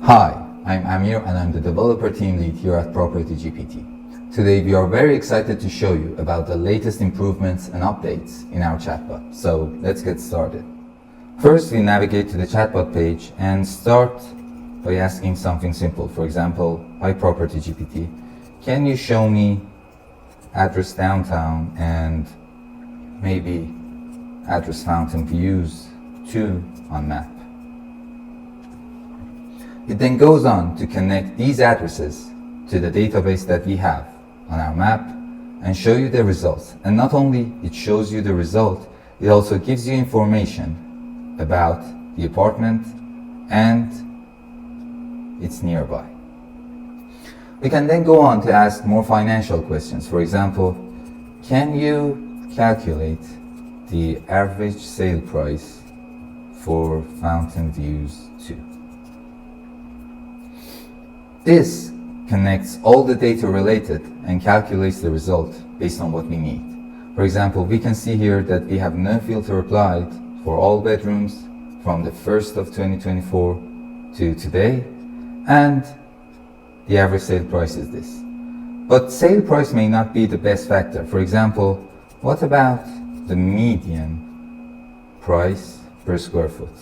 Hi, I'm Amir and I'm the developer team lead here at PropertyGPT. Today we are very excited to show you about the latest improvements and updates in our chatbot. So let's get started. First, we navigate to the chatbot page and start by asking something simple. For example, hi PropertyGPT, can you show me address downtown and maybe address fountain views 2 on map. It then goes on to connect these addresses to the database that we have on our map and show you the results. And not only it shows you the result, it also gives you information about the apartment and its nearby. We can then go on to ask more financial questions. For example, can you calculate the average sale price for Fountain Views 2? This connects all the data related and calculates the result based on what we need. For example, we can see here that we have no filter applied for all bedrooms from the 1st of 2024 to today, and the average sale price is this. But sale price may not be the best factor. For example, what about the median price per square foot?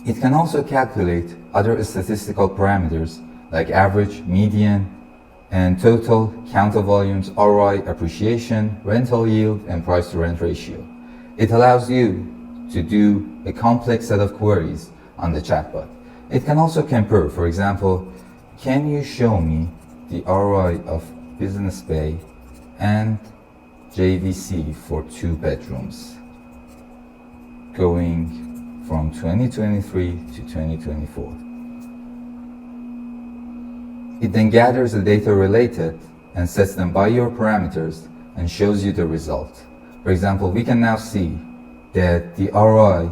It can also calculate other statistical parameters like average, median, and total, counter volumes, ROI, appreciation, rental yield, and price to rent ratio. It allows you to do a complex set of queries on the chatbot. It can also compare. For example, can you show me the ROI of Business Bay and JVC for 2 bedrooms going from 2023 to 2024. It then gathers the data related and sets them by your parameters and shows you the result. For example, we can now see that the ROI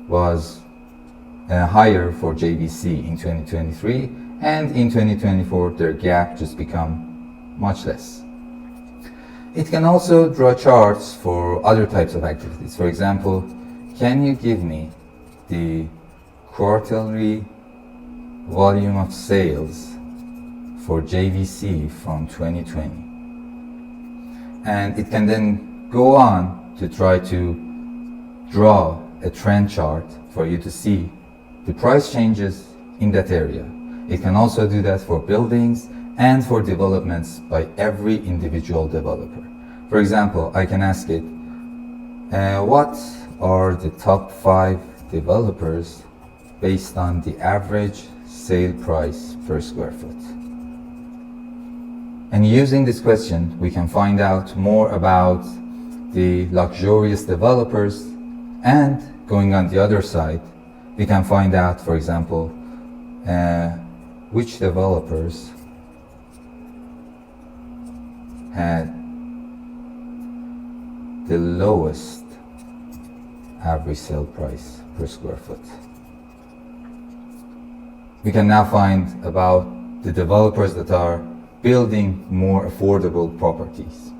was higher for JVC in 2023, and in 2024 their gap just become much less. It can also draw charts for other types of activities. For example, can you give me the quarterly volume of sales for JVC from 2020? And it can then go on to try to draw a trend chart for you to see the price changes in that area. It can also do that for buildings and for developments by every individual developer. For example, I can ask it, what are the top 5 developers based on the average sale price per square foot? And using this question, we can find out more about the luxurious developers, and going on the other side, we can find out, for example, which developers had the lowest average sale price per square foot. We can now find about the developers that are building more affordable properties.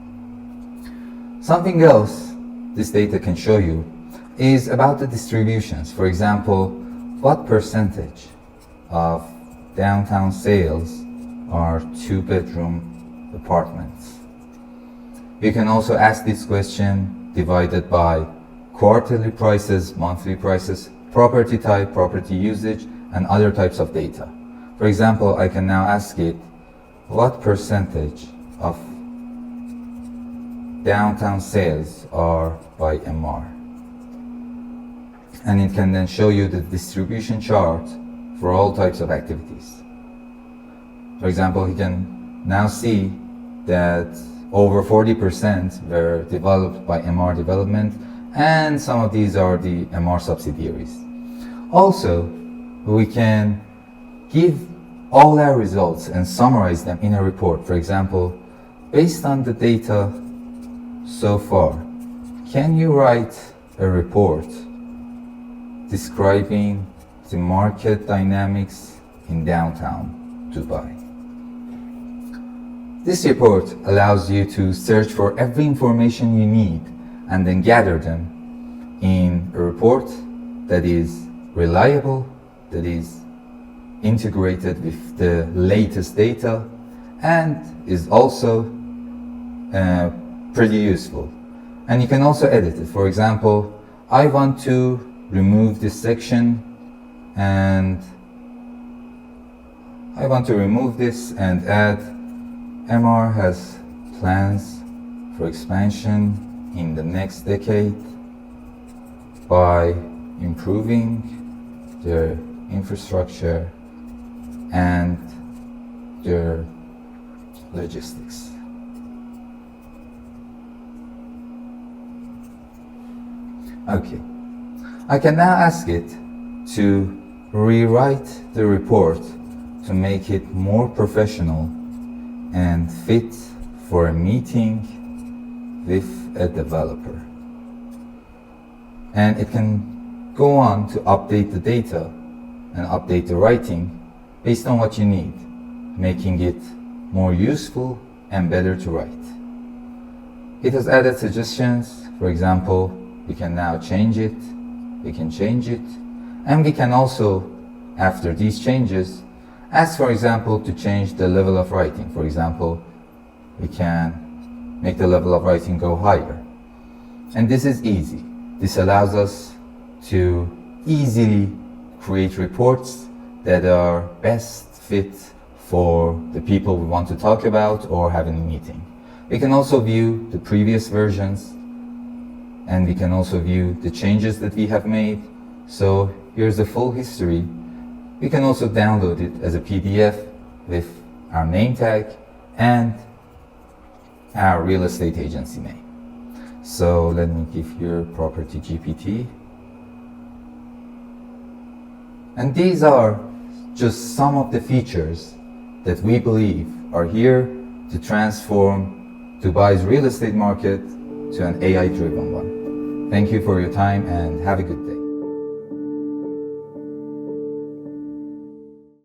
Something else this data can show you is about the distributions. For example, what percentage of downtown sales are 2-bedroom apartments? We can also ask this question divided by quarterly prices, monthly prices, property type, property usage, and other types of data. For example, I can now ask it, what percentage of downtown sales are by MR? And it can then show you the distribution chart for all types of activities. For example, you can now see that over 40% were developed by MR development, and some of these are the MR subsidiaries. Also, we can give all our results and summarize them in a report. For example, based on the data so far, can you write a report describing the market dynamics in downtown Dubai? This report allows you to search for every information you need and then gather them in a report that is reliable that is integrated with the latest data and is also pretty useful. And you can also edit it. For example, I want to remove this section and I want to remove this and add MR has plans for expansion in the next decade by improving their infrastructure and their logistics. Okay, I can now ask it to rewrite the report to make it more professional and fit for a meeting with a developer. And it can go on to update the data and update the writing based on what you need, making it more useful and better to write. It has added suggestions. For example, we can now change it, we can change it, and we can also, after these changes, ask, for example, to change the level of writing. For example, we can make the level of writing go higher. And this is easy. This allows us to easily create reports that are best fit for the people we want to talk about or have in a meeting. We can also view the previous versions, and we can also view the changes that we have made. So here's the full history. We can also download it as a PDF with our name tag and our real estate agency name. So let me give here PropertyGPT. And these are just some of the features that we believe are here to transform Dubai's real estate market to an AI-driven one. Thank you for your time and have a good day.